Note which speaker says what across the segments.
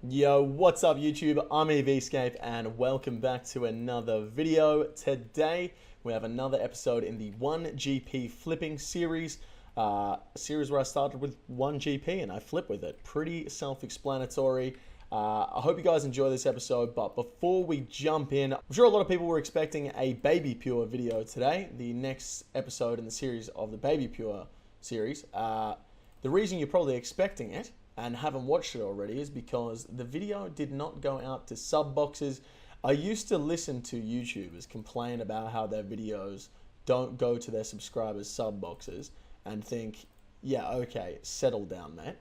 Speaker 1: Yo, what's up YouTube? I'm EVscape and welcome back to another video. Today we have another episode in the 1GP flipping series. A series where I started with 1GP and I flip with it. Pretty self-explanatory. I hope you guys enjoy this episode, but before we jump in, I'm sure a lot of people were expecting a Baby Pure video today, the next episode in the series of the Baby Pure series. The reason you're probably expecting it and haven't watched it already is because the video did not go out to sub boxes. I used to listen to YouTubers complain about how their videos don't go to their subscribers' sub boxes and think, yeah, okay, settle down, mate.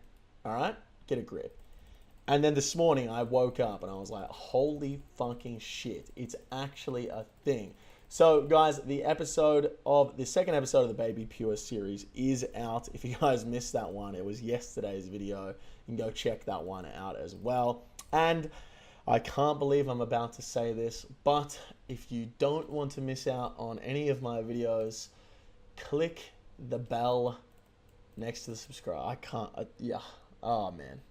Speaker 1: All right, get a grip. And then this morning I woke up and I was like, holy fucking shit, it's actually a thing. So guys, the second episode of the Baby Pure series is out. If you guys missed that one, it was yesterday's video. You can go check that one out as well. And I can't believe I'm about to say this, but if you don't want to miss out on any of my videos, click the bell next to the subscribe. I can't, yeah, oh man.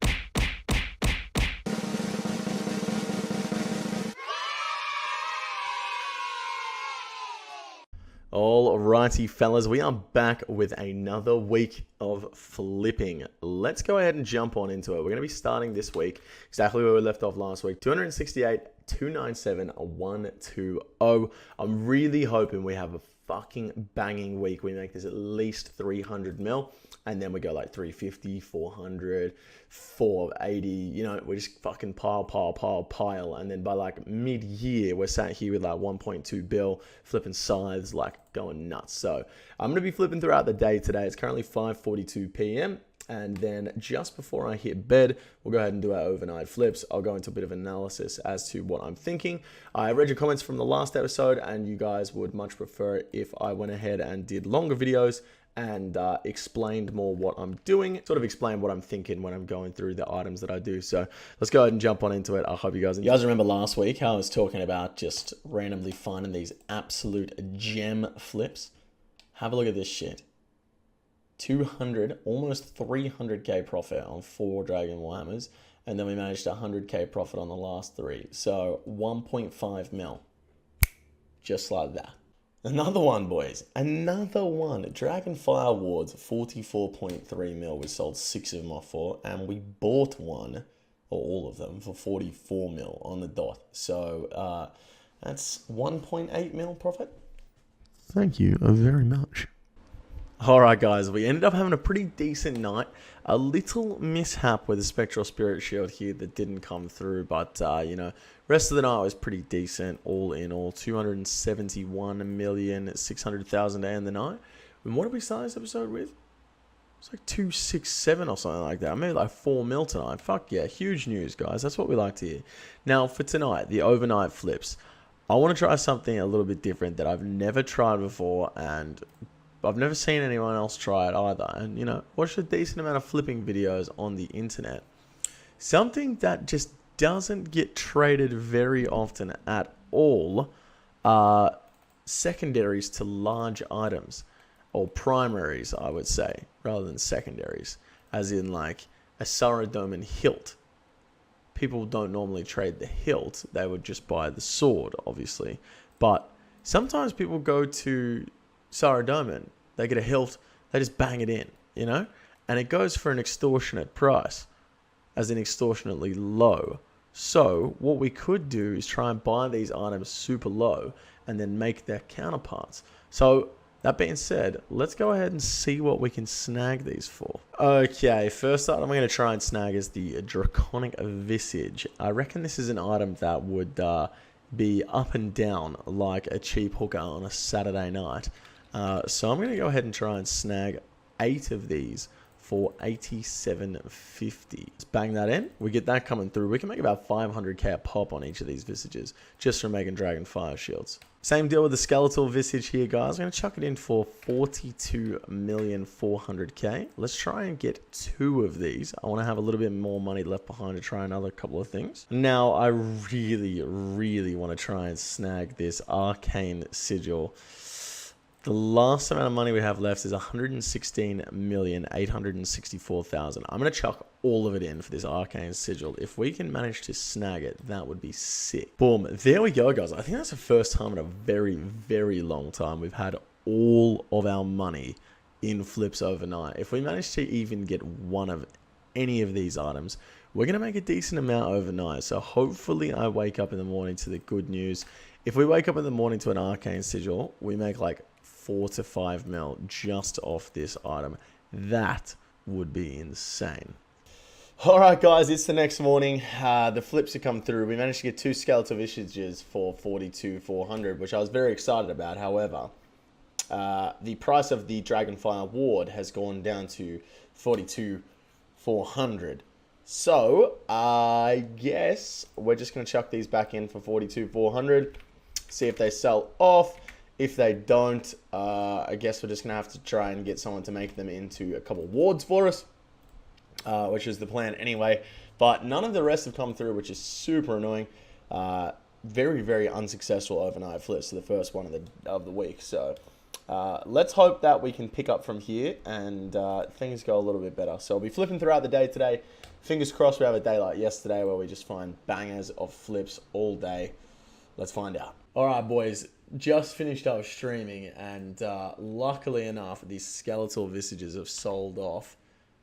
Speaker 1: Alrighty fellas, we are back with another week of flipping. Let's go ahead and jump on into it. We're going to be starting this week exactly where we left off last week. 268, 297, 120. I'm really hoping we have a fucking banging week. We make this at least 300 mil and then we go like 350, 400, 480, you know, we just fucking pile. And then by like mid-year, we're sat here with like 1.2 bill, flipping scythes, like going nuts. So I'm going to be flipping throughout the day today. It's currently 5:42 p.m. And then just before I hit bed, we'll go ahead and do our overnight flips. I'll go into a bit of analysis as to what I'm thinking. I read your comments from the last episode and you guys would much prefer if I went ahead and did longer videos and explained more what I'm doing, sort of explain what I'm thinking when I'm going through the items that I do. So let's go ahead and jump on into it. I hope you guys remember last week how I was talking about just randomly finding these absolute gem flips. Have a look at this shit. 200, almost 300k profit on 4 Dragon Warhammers, and then we managed 100k profit on the last 3. So 1.5 mil, just like that. Another one, boys. Another one. Dragonfire Awards, 44.3 mil. We sold 6 of them off for, and we bought one, or all of them, for 44 mil on the dot. So that's 1.8 mil profit. Thank you very much. Alright guys, we ended up having a pretty decent night. A little mishap with the Spectral Spirit Shield here that didn't come through, but you know, rest of the night was pretty decent. All in all, 271,600,000 to end the night. And what did we start this episode with? It's like 267 or something like that. I made like 4 mil tonight. Fuck yeah, huge news guys, that's what we like to hear. Now for tonight, the overnight flips. I want to try something a little bit different that I've never tried before, and I've never seen anyone else try it either. And, you know, watched a decent amount of flipping videos on the internet. Something that just doesn't get traded very often at all are secondaries to large items. Or primaries, I would say, rather than secondaries. As in, like, a Saradomin hilt. People don't normally trade the hilt. They would just buy the sword, obviously. But sometimes people go to Saradomin, they get a hilt, they just bang it in, you know? And it goes for an extortionate price, as in extortionately low. So what we could do is try and buy these items super low and then make their counterparts. So that being said, let's go ahead and see what we can snag these for. Okay, first item I'm going to try and snag is the Draconic Visage. I reckon this is an item that would be up and down like a cheap hooker on a Saturday night. So I'm going to go ahead and try and snag 8 of these for 87.50. Let's bang that in. We get that coming through. We can make about 500k a pop on each of these visages just from making Dragonfire shields. Same deal with the Skeletal Visage here, guys. I'm going to chuck it in for 42,400k. Let's try and get 2 of these. I want to have a little bit more money left behind to try another couple of things. Now, I really want to try and snag this Arcane Sigil. The last amount of money we have left is 116,864,000. I'm going to chuck all of it in for this Arcane Sigil. If we can manage to snag it, that would be sick. Boom. There we go, guys. I think that's the first time in a very, very long time we've had all of our money in flips overnight. If we manage to even get one of any of these items, we're going to make a decent amount overnight. So hopefully I wake up in the morning to the good news. If we wake up in the morning to an Arcane Sigil, we make like 4 to 5 mil just off this item. That would be insane. All right, guys, it's the next morning. The flips have come through. We managed to get 2 skeletal visages for 42,400, which I was very excited about. However, the price of the Dragonfire Ward has gone down to 42,400. So I guess we're just going to chuck these back in for 42,400. See if they sell off. If they don't, I guess we're just going to have to try and get someone to make them into a couple wards for us, which is the plan anyway. But none of the rest have come through, which is super annoying. Very, very unsuccessful overnight flips to the first one of the week. So let's hope that we can pick up from here and things go a little bit better. So I'll be flipping throughout the day today. Fingers crossed we have a day like yesterday where we just find bangers of flips all day. Let's find out. All right, boys. Just finished up streaming, and luckily enough, these skeletal visages have sold off.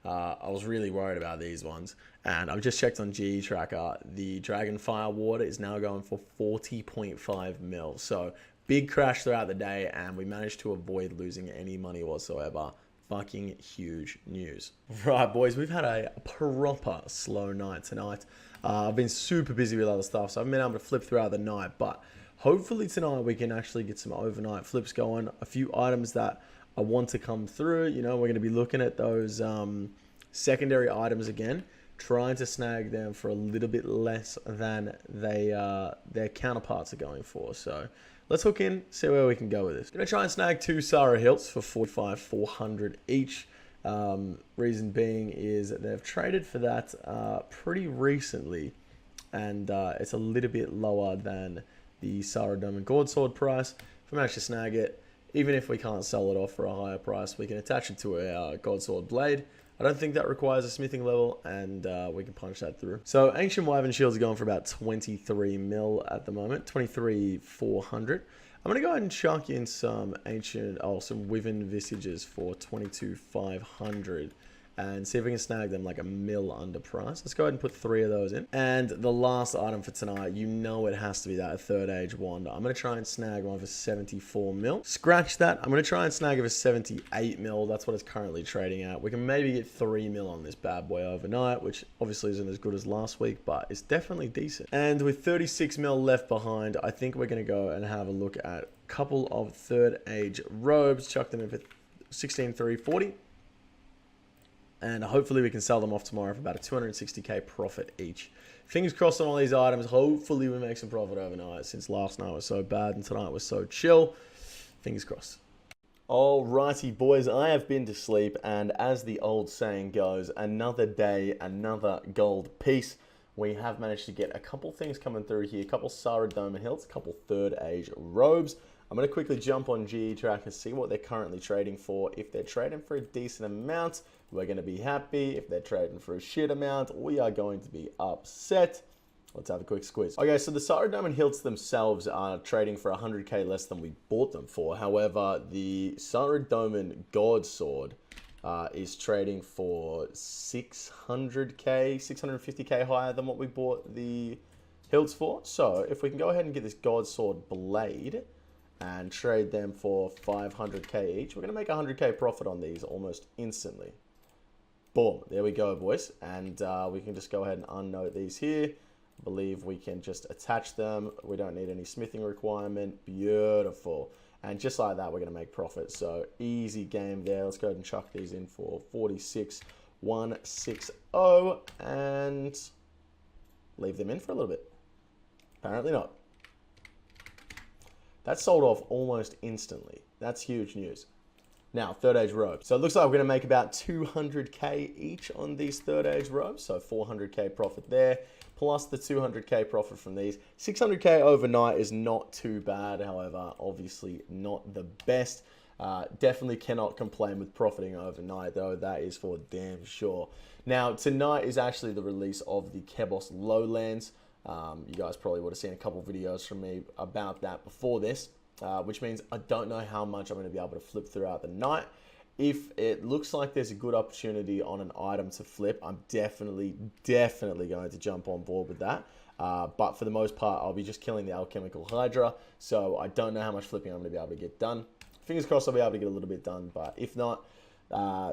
Speaker 1: I was really worried about these ones, and I've just checked on GE Tracker. The Dragonfire Water is now going for 40.5 mil. So big crash throughout the day, and we managed to avoid losing any money whatsoever. Fucking huge news. Right, boys, we've had a proper slow night tonight. I've been super busy with other stuff, so I've been able to flip throughout the night, but hopefully tonight we can actually get some overnight flips going. A few items that I want to come through. You know, we're going to be looking at those secondary items again, trying to snag them for a little bit less than their counterparts are going for. So let's hook in, see where we can go with this. Going to try and snag 2 Sarah Hilts for 45,400 each. Reason being is that they've traded for that pretty recently, and it's a little bit lower than the Sarah Dome and Gourdsword price. If we manage to snag it, even if we can't sell it off for a higher price, we can attach it to a Gourdsword blade. I don't think that requires a smithing level, and we can punch that through. So Ancient Wyvern Shields are going for about 23 mil at the moment, 23,400. I'm going to go ahead and chuck in some some Wyvern Visages for 22,500 and see if we can snag them like a mil under price. Let's go ahead and put 3 of those in. And the last item for tonight, you know it has to be that Third Age Wand. I'm going to try and snag one for 74 mil. Scratch that. I'm going to try and snag it for 78 mil. That's what it's currently trading at. We can maybe get 3 mil on this bad boy overnight, which obviously isn't as good as last week, but it's definitely decent. And with 36 mil left behind, I think we're going to go and have a look at a couple of Third Age robes. Chuck them in for 16,340. And hopefully we can sell them off tomorrow for about a 260k profit each. Fingers crossed on all these items. Hopefully we make some profit overnight, since last night was so bad and tonight was so chill. Fingers crossed. Alrighty, boys, I have been to sleep, and as the old saying goes, another day, another gold piece. We have managed to get a couple things coming through here. A couple Sarah Dome Hills, a couple Third Age robes. I'm going to quickly jump on GE Track and see what they're currently trading for. If they're trading for a decent amount, we're going to be happy. If they're trading for a shit amount, we are going to be upset. Let's have a quick squeeze. Okay, so the Sarah Dome Hilts themselves are trading for 100k less than we bought them for. However, the Sarah Dome God Sword is trading for 600k, 650k higher than what we bought the hilts for. So if we can go ahead and get this God Sword blade and trade them for 500k each, we're going to make 100k profit on these almost instantly. Boom, there we go, boys. And we can just go ahead and unnote these here. I believe we can just attach them. We don't need any smithing requirement. Beautiful. And just like that, we're going to make profit. So easy game there. Let's go ahead and chuck these in for 46,160 and leave them in for a little bit. Apparently not. That sold off almost instantly. That's huge news. Now, Third Age robes. So it looks like we're going to make about 200k each on these Third Age robes. So 400k profit there, plus the 200k profit from these. 600k overnight is not too bad, however, obviously not the best. Definitely cannot complain with profiting overnight, though. That is for damn sure. Now, tonight is actually the release of the Kebos Lowlands. You guys probably would have seen a couple videos from me about that before this, which means I don't know how much I'm going to be able to flip throughout the night. If it looks like there's a good opportunity on an item to flip, I'm definitely going to jump on board with that. But for the most part, I'll be just killing the alchemical Hydra, so I don't know how much flipping I'm going to be able to get done. Fingers crossed I'll be able to get a little bit done, but if not,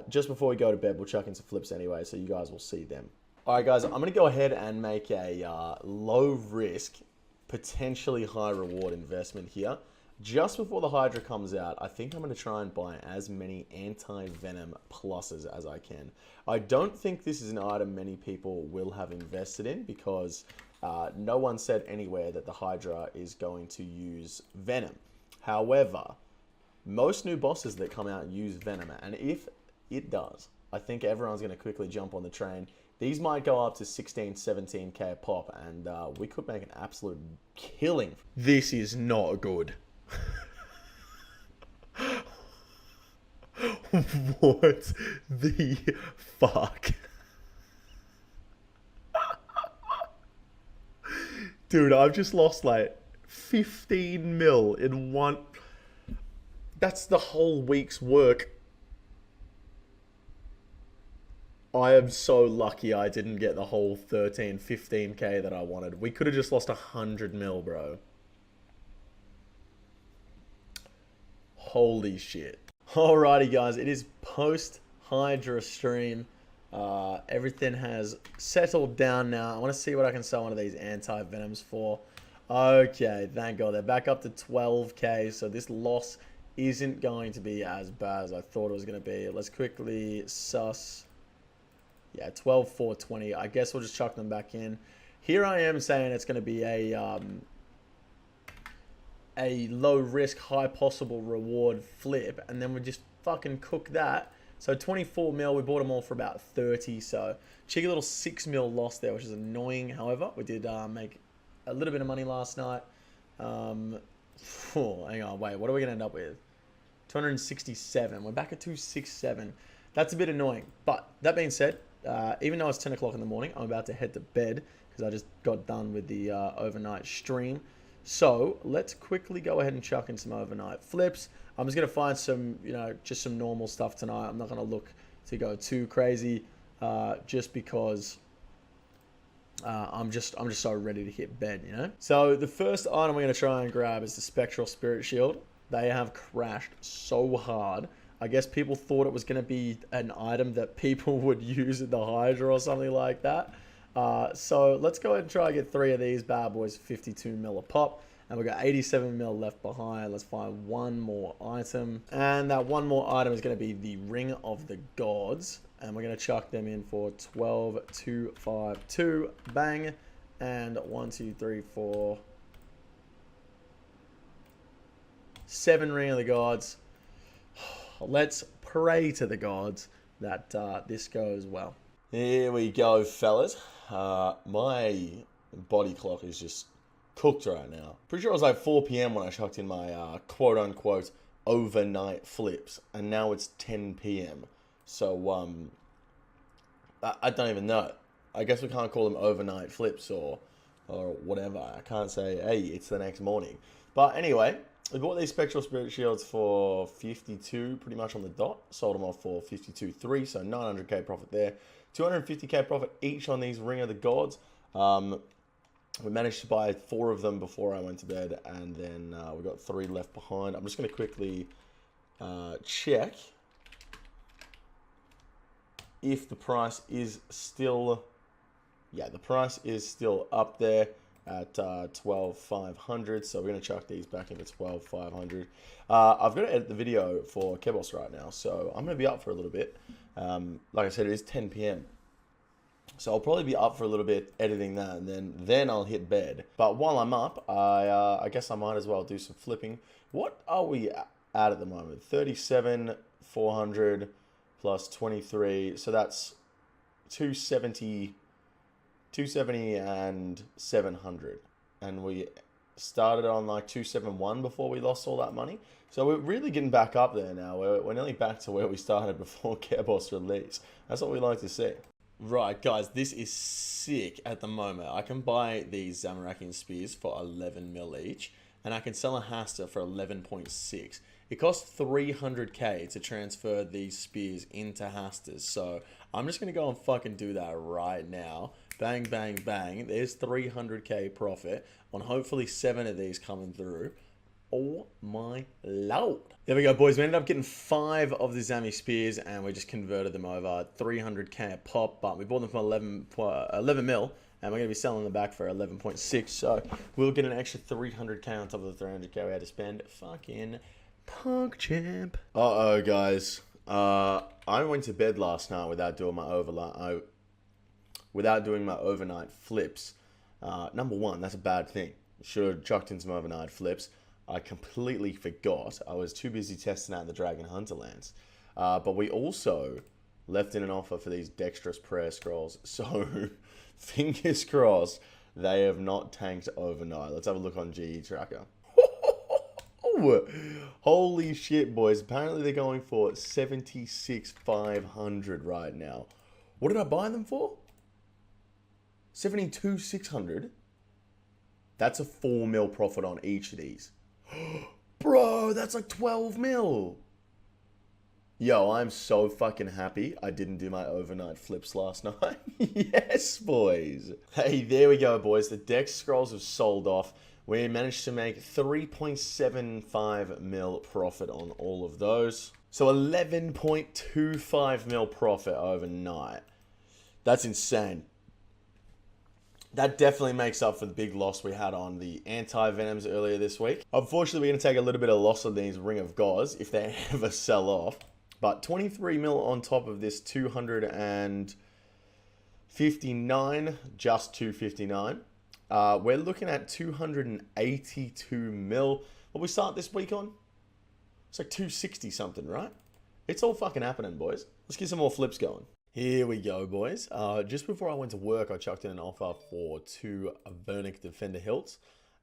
Speaker 1: just before we go to bed, we'll chuck in some flips anyway, so you guys will see them. All right, guys, I'm going to go ahead and make a low-risk, potentially high-reward investment here. Just before the Hydra comes out, I think I'm going to try and buy as many anti-venom pluses as I can. I don't think this is an item many people will have invested in because no one said anywhere that the Hydra is going to use venom. However, most new bosses that come out use venom, and if it does, I think everyone's going to quickly jump on the train. These might go up to 16, 17k a pop, and we could make an absolute killing. This is not good. What the fuck? Dude, I've just lost like 15 mil in one. That's the whole week's work. I am so lucky I didn't get the whole 13, 15k that I wanted. We could have just lost 100 mil, bro. Holy shit. Alrighty, guys, it is post Hydra stream. Everything has settled down now. I want to see what I can sell one of these anti-venoms for. Okay, thank God. They're back up to 12k, so this loss isn't going to be as bad as I thought it was going to be. Let's quickly suss. Yeah, 12,420. I guess we'll just chuck them back in. Here I am saying it's going to be a low risk, high possible reward flip, and then we just fucking cook that. So 24 mil, we bought them all for about 30, so cheeky little 6 mil loss there, which is annoying. However, we did make a little bit of money last night. Hang on, wait, what are we going to end up with? 267. We're back at 267. That's a bit annoying. But that being said, even though it's 10 o'clock in the morning, I'm about to head to bed because I just got done with the overnight stream. So let's quickly go ahead and chuck in some overnight flips. I'm just going to find some, just some normal stuff tonight. I'm not going to look to go too crazy just because I'm just so ready to hit bed, So the first item we're going to try and grab is the Spectral Spirit Shield. They have crashed so hard. I guess people thought it was going to be an item that people would use in the Hydra or something like that. So let's go ahead and try and get 3 of these bad boys, 52 mil a pop. And we've got 87 mil left behind. Let's find one more item. And that one more item is going to be the Ring of the Gods. And we're going to chuck them in for 12,252. Bang. And 1, 2, 3, 4. 7 Ring of the Gods. Let's pray to the gods that this goes well. Here we go, fellas. My body clock is just cooked right now. Pretty sure it was like 4 p.m. when I chucked in my quote-unquote overnight flips, and now it's 10 p.m. So, I don't even know. I guess we can't call them overnight flips or whatever. I can't say, hey, it's the next morning. But anyway, we bought these Spectral Spirit Shields for 52, pretty much on the dot. Sold them off for 52.3, so 900k profit there. 250k profit each on these Ring of the Gods. We managed to buy 4 of them before I went to bed, and then we got 3 left behind. I'm just going to quickly check if the price is still... Yeah, the price is still up there at 12,500, so we're going to chuck these back into 12,500. I've got to edit the video for Kebos right now, so I'm going to be up for a little bit. Like I said, it is 10 p.m. So I'll probably be up for a little bit editing that, and then I'll hit bed. But while I'm up, I guess I might as well do some flipping. What are we at the moment? 37,400 plus 23, so that's 270 and 700, and we Started on like 271 before we lost all that money. So we're really getting back up there now. We're nearly back to where we started before Boss release. That's what we like to see. Right, guys, this is sick at the moment. I can buy these Zamarakian spears for 11 mil each, and I can sell a Hasta for 11.6. It costs 300k to transfer these spears into Hastas, so I'm just going to go and fucking do that right now. Bang, bang, bang. There's 300k profit on hopefully 7 of these coming through. Oh my lord. There we go, boys. We ended up getting 5 of the Zami spears and we just converted them over 300k a pop, but we bought them for 11 mil and we're going to be selling them back for 11.6. So we'll get an extra 300k on top of the 300k we had to spend. Fucking punk champ. Uh-oh, guys. I went to bed last night without doing my overnight flips. Number one, that's a bad thing. Should have chucked in some overnight flips. I completely forgot. I was too busy testing out the Dragon Hunter lands. But we also left in an offer for these Dexterous Prayer Scrolls. So, fingers crossed, they have not tanked overnight. Let's have a look on GE Tracker. Holy shit, boys. Apparently they're going for 76,500 right now. What did I buy them for? 72,600? That's a 4 mil profit on each of these. Bro, that's like 12 mil. Yo, I'm so fucking happy I didn't do my overnight flips last night. Yes, boys. Hey, there we go, boys. The Dex Scrolls have sold off. We managed to make 3.75 mil profit on all of those. So 11.25 mil profit overnight. That's insane. That definitely makes up for the big loss we had on the anti-venoms earlier this week. Unfortunately, we're going to take a little bit of loss on these Ring of Gods if they ever sell off. But 23 mil on top of this 259, just 259. We're looking at 282 mil. What we start this week on? It's like 260 something, right? It's all fucking happening, boys. Let's get some more flips going. Here we go, boys. Just before I went to work, I chucked in an offer for 2 Vernic Defender Hilts.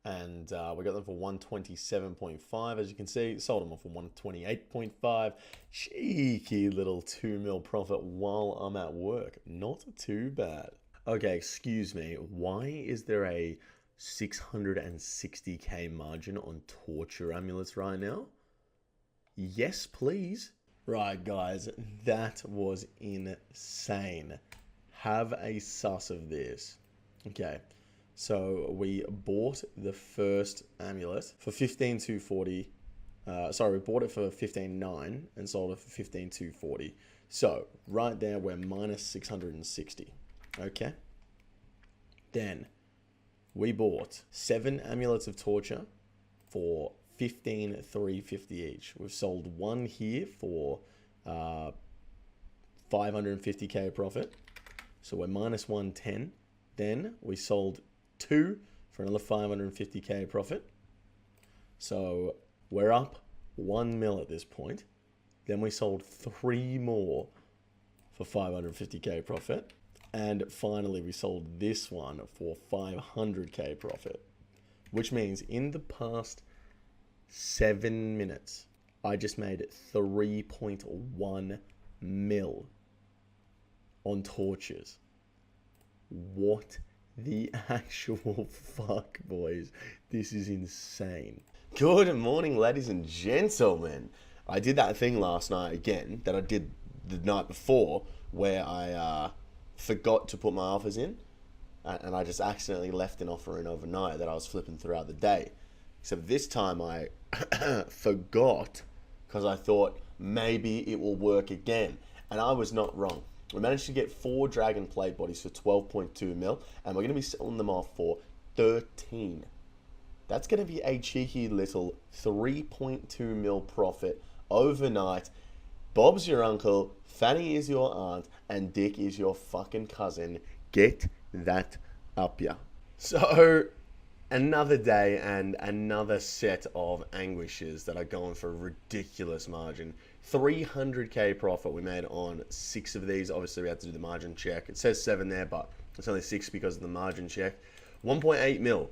Speaker 1: And we got them for 127.5. As you can see, sold them off for 128.5. Cheeky little 2 mil profit while I'm at work. Not too bad. Okay, excuse me. Why is there a 660k margin on Torture Amulets right now? Yes, please. Right, guys, that was insane. Have a suss of this. Okay, so we bought the first amulet for 15,240. Sorry, we bought it for 15,9 and sold it for 15,240. So right there, we're minus 660. Okay. Then we bought 7 amulets of torture for 15,350 each. We've sold 1 here for 550k profit. So we're minus 110. Then we sold 2 for another 550k profit. So we're up 1 mil at this point. Then we sold 3 more for 550k profit. And finally, we sold this one for 500k profit. Which means in the past 7 minutes, I just made 3.1 mil on tortures. What the actual fuck, boys? This is insane. Good morning, ladies and gentlemen. I did that thing last night again that I did the night before where I forgot to put my offers in and I just accidentally left an offer in overnight that I was flipping throughout the day. Except this time I forgot because I thought maybe it will work again. And I was not wrong. We managed to get 4 Dragon Plate bodies for 12.2 mil. And we're going to be selling them off for 13. That's going to be a cheeky little 3.2 mil profit overnight. Bob's your uncle, Fanny is your aunt, and Dick is your fucking cousin. Get that up ya. So another day and another set of anguishes that are going for a ridiculous margin. 300k profit we made on 6 of these. Obviously we had to do the margin check. It says 7 there, but it's only 6 because of the margin check. 1.8 mil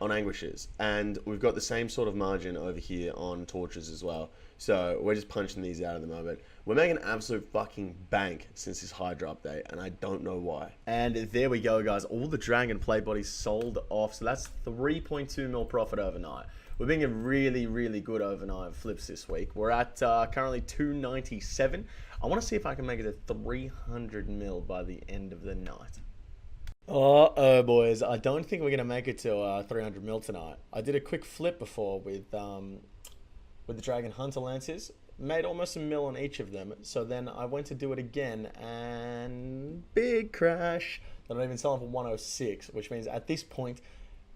Speaker 1: on anguishes, and we've got the same sort of margin over here on torches as well. So we're just punching these out at the moment. We're making absolute fucking bank since this Hydra update, and I don't know why. And there we go, guys. All the dragon plate bodies sold off, so that's 3.2 mil profit overnight. We're being a really, really good overnight flips this week. We're at currently 297. I want to see if I can make it to 300 mil by the end of the night. Oh, boys, I don't think we're going to make it to 300 mil tonight. I did a quick flip before with the Dragon Hunter Lances. Made almost a mil on each of them. So then I went to do it again, and big crash. I don't even sell them for 106, which means at this point,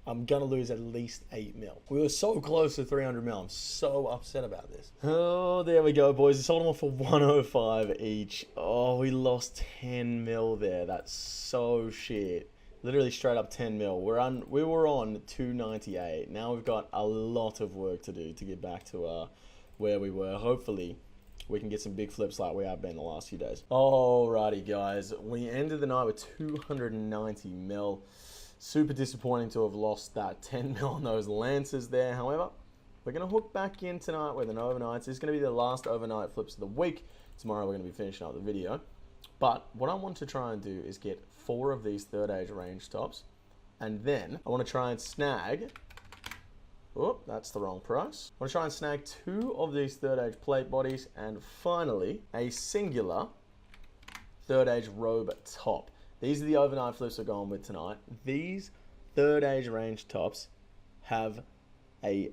Speaker 1: I'm going to lose at least 8 mil. We were so close to 300 mil. I'm so upset about this. Oh, there we go, boys. We sold them off for 105 each. Oh, we lost 10 mil there. That's so shit. Literally straight up 10 mil. We were on 298. Now we've got a lot of work to do to get back to where we were. Hopefully, we can get some big flips like we have been the last few days. Alrighty, guys. We ended the night with 290 mil. Super disappointing to have lost that 10 mil on those lances there. However, we're going to hook back in tonight with an overnight. This is going to be the last overnight flips of the week. Tomorrow we're going to be finishing up the video. But what I want to try and do is get 4 of these third age range tops. And then I want to try and snag... Oh, that's the wrong price. I want to try and snag 2 of these third age plate bodies. And finally, a singular third age robe top. These are the overnight flips we're going with tonight. These third age range tops have a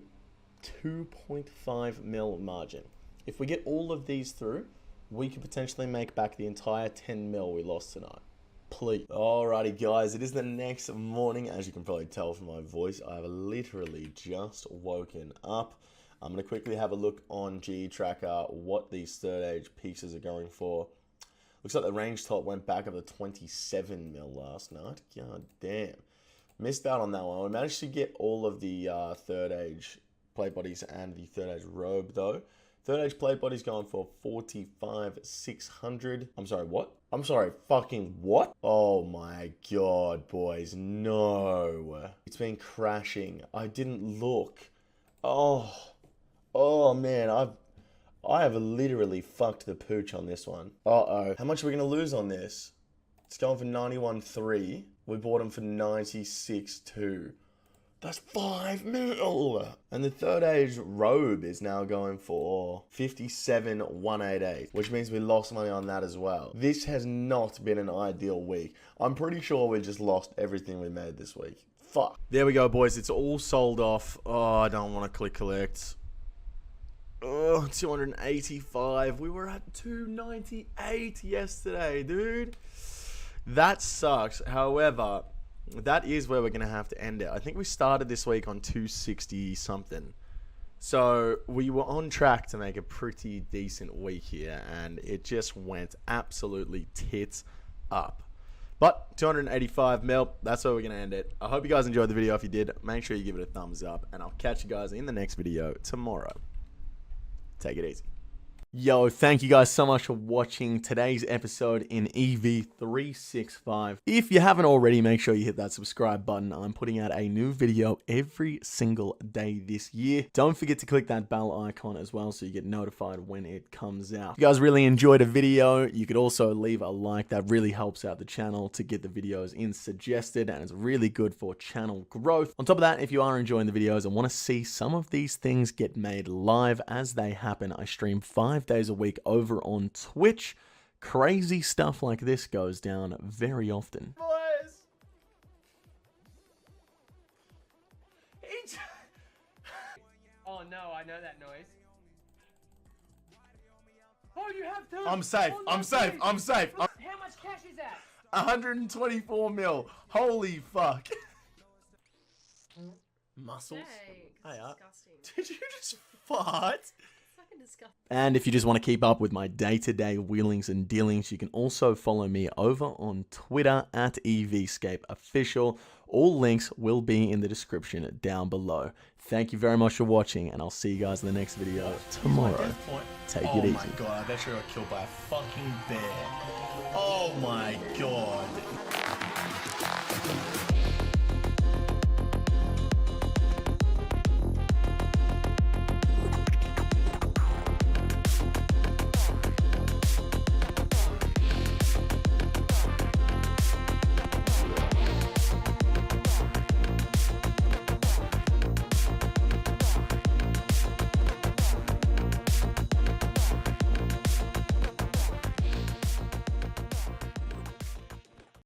Speaker 1: 2.5 mil margin. If we get all of these through, we could potentially make back the entire 10 mil we lost tonight. Please. Alrighty, guys, it is the next morning. As you can probably tell from my voice, I have literally just woken up. I'm going to quickly have a look on GE Tracker what these third age pieces are going for. Looks like the range top went back up to 27 mil last night. God damn. Missed out on that one. We managed to get all of the third age plate bodies and the third age robe though. Third age plate bodies going for 45,600. I'm sorry, what? I'm sorry, fucking what? Oh my god, boys. No. It's been crashing. I didn't look. Oh man, I have literally fucked the pooch on this one. Uh-oh. How much are we going to lose on this? It's going for 91.3. We bought them for 96.2. That's 5 mil. And the third age robe is now going for 57,188, which means we lost money on that as well. This has not been an ideal week. I'm pretty sure we just lost everything we made this week. Fuck. There we go, boys. It's all sold off. Oh, I don't want to click collect. Oh, 285. We were at 298 yesterday, dude. That sucks. However, that is where we're going to have to end it. I think we started this week on 260 something. So we were on track to make a pretty decent week here, and it just went absolutely tits up. But 285 mil, that's where we're going to end it. I hope you guys enjoyed the video. If you did, make sure you give it a thumbs up, and I'll catch you guys in the next video tomorrow. Take it easy. Yo, thank you guys so much for watching today's episode in EV365. If you haven't already, make sure you hit that subscribe button. I'm putting out a new video every single day this year. Don't forget to click that bell icon as well so you get notified when it comes out. If you guys really enjoyed a video, you could also leave a like. That really helps out the channel to get the videos in suggested, and it's really good for channel growth. On top of that, if you are enjoying the videos and want to see some of these things get made live as they happen, I stream 5 days a week over on Twitch. Crazy stuff like this goes down very often. Boys.
Speaker 2: Oh no, I know that noise. Oh, you have to.
Speaker 1: I'm safe.
Speaker 2: Oh, no,
Speaker 1: I'm safe.
Speaker 2: please.
Speaker 1: I'm safe.
Speaker 2: How much cash is that?
Speaker 1: 124 mil. Holy fuck. Muscles.
Speaker 3: Hey,
Speaker 1: Hey,
Speaker 3: disgusting.
Speaker 1: did you just fart?
Speaker 3: Fucking disgusting.
Speaker 1: And if you just want to keep up with my day-to-day wheelings and dealings, you can also follow me over on Twitter at EVscapeOfficial. All links will be in the description down below. Thank you very much for watching, and I'll see you guys in the next video tomorrow. Take it easy. Oh my god, I bet you got killed by a fucking bear. Oh my god.